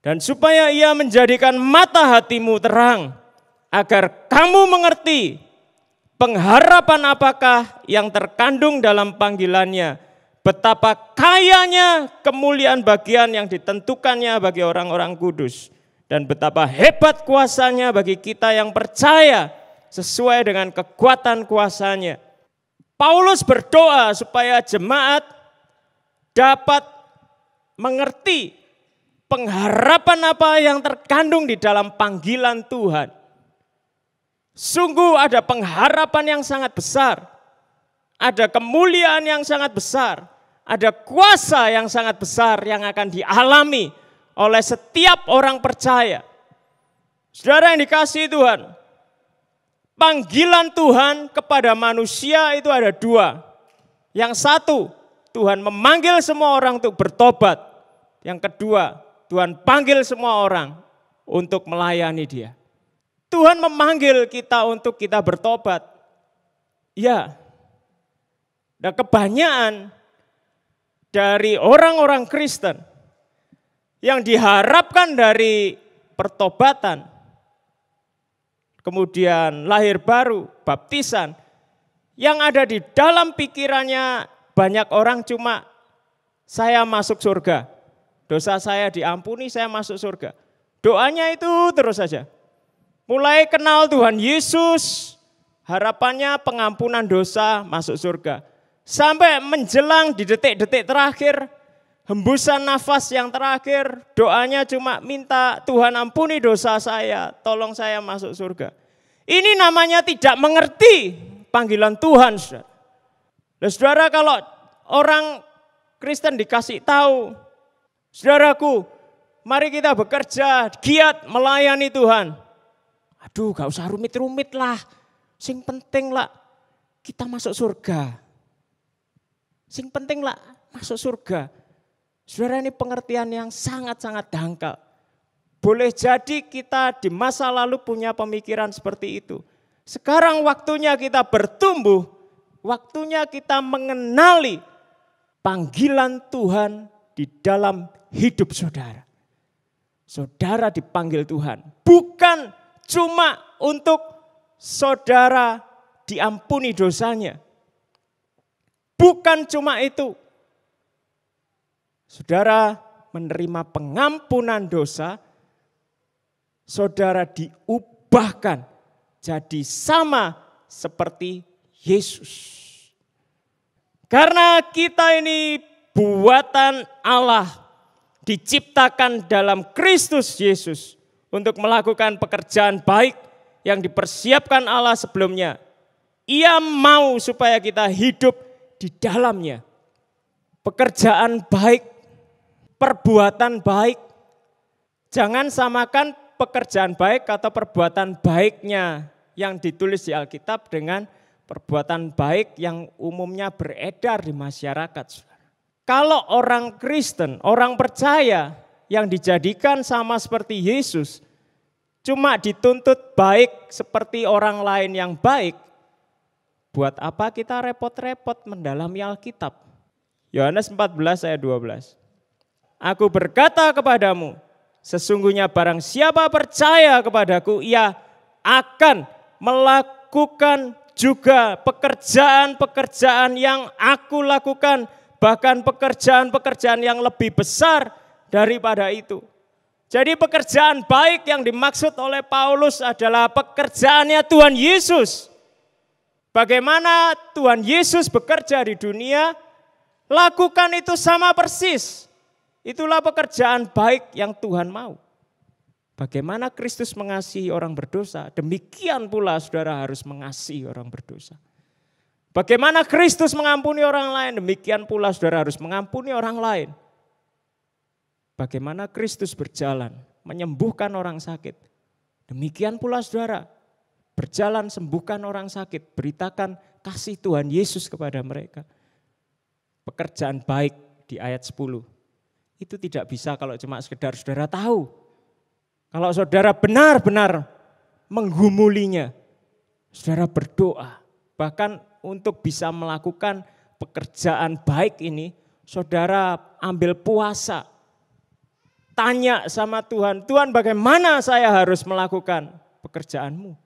Dan supaya Ia menjadikan mata hatimu terang, agar kamu mengerti pengharapan apakah yang terkandung dalam panggilannya, betapa kayanya kemuliaan bagian yang ditentukannya bagi orang-orang kudus, dan betapa hebat kuasanya bagi kita yang percaya sesuai dengan kekuatan kuasanya. Paulus berdoa supaya jemaat dapat mengerti pengharapan apa yang terkandung di dalam panggilan Tuhan. Sungguh ada pengharapan yang sangat besar, ada kemuliaan yang sangat besar, ada kuasa yang sangat besar yang akan dialami oleh setiap orang percaya. Saudara yang dikasihi Tuhan, panggilan Tuhan kepada manusia itu ada dua. Yang satu, Tuhan memanggil semua orang untuk bertobat. Yang kedua, Tuhan panggil semua orang untuk melayani Dia. Tuhan memanggil kita untuk kita bertobat. Ya. Dan kebanyakan dari orang-orang Kristen yang diharapkan dari pertobatan, kemudian lahir baru, baptisan, yang ada di dalam pikirannya banyak orang cuma saya masuk surga. Dosa saya diampuni, saya masuk surga. Doanya itu terus saja. Mulai kenal Tuhan Yesus, harapannya pengampunan dosa, masuk surga. Sampai menjelang di detik-detik terakhir, hembusan nafas yang terakhir, doanya cuma minta Tuhan ampuni dosa saya, tolong saya masuk surga. Ini namanya tidak mengerti panggilan Tuhan. Nah, saudara, kalau orang Kristen dikasih tahu, saudaraku, mari kita bekerja, giat melayani Tuhan. Aduh, gak usah rumit-rumit lah. Sing penting lah kita masuk surga. Sing penting lah masuk surga. Saudara, ini pengertian yang sangat-sangat dangkal. Boleh jadi kita di masa lalu punya pemikiran seperti itu. Sekarang waktunya kita bertumbuh, waktunya kita mengenali panggilan Tuhan di dalam hidup saudara. Saudara dipanggil Tuhan, bukan cuma untuk saudara diampuni dosanya. Bukan cuma itu. Saudara menerima pengampunan dosa, saudara diubahkan jadi sama seperti Yesus. Karena kita ini buatan Allah, diciptakan dalam Kristus Yesus untuk melakukan pekerjaan baik yang dipersiapkan Allah sebelumnya. Ia mau supaya kita hidup di dalamnya. Pekerjaan baik, perbuatan baik. Jangan samakan pekerjaan baik atau perbuatan baiknya yang ditulis di Alkitab dengan perbuatan baik yang umumnya beredar di masyarakat. Kalau orang Kristen, orang percaya yang dijadikan sama seperti Yesus, cuma dituntut baik seperti orang lain yang baik, buat apa kita repot-repot mendalami Alkitab? Yohanes 14 ayat 12. Aku berkata kepadamu, sesungguhnya barang siapa percaya kepadaku, ia akan melakukan juga pekerjaan-pekerjaan yang aku lakukan, bahkan pekerjaan-pekerjaan yang lebih besar daripada itu. Jadi pekerjaan baik yang dimaksud oleh Paulus adalah pekerjaannya Tuhan Yesus. Bagaimana Tuhan Yesus bekerja di dunia, lakukan itu sama persis. Itulah pekerjaan baik yang Tuhan mau. Bagaimana Kristus mengasihi orang berdosa, demikian pula saudara harus mengasihi orang berdosa. Bagaimana Kristus mengampuni orang lain, demikian pula saudara harus mengampuni orang lain. Bagaimana Kristus berjalan, menyembuhkan orang sakit, demikian pula saudara, berjalan sembuhkan orang sakit, beritakan kasih Tuhan Yesus kepada mereka. Pekerjaan baik di ayat 10, itu tidak bisa kalau cuma sekedar saudara tahu. Kalau saudara benar-benar menggumulinya, saudara berdoa, bahkan untuk bisa melakukan pekerjaan baik ini, saudara ambil puasa. tanya sama Tuhan, Tuhan bagaimana saya harus melakukan pekerjaanmu?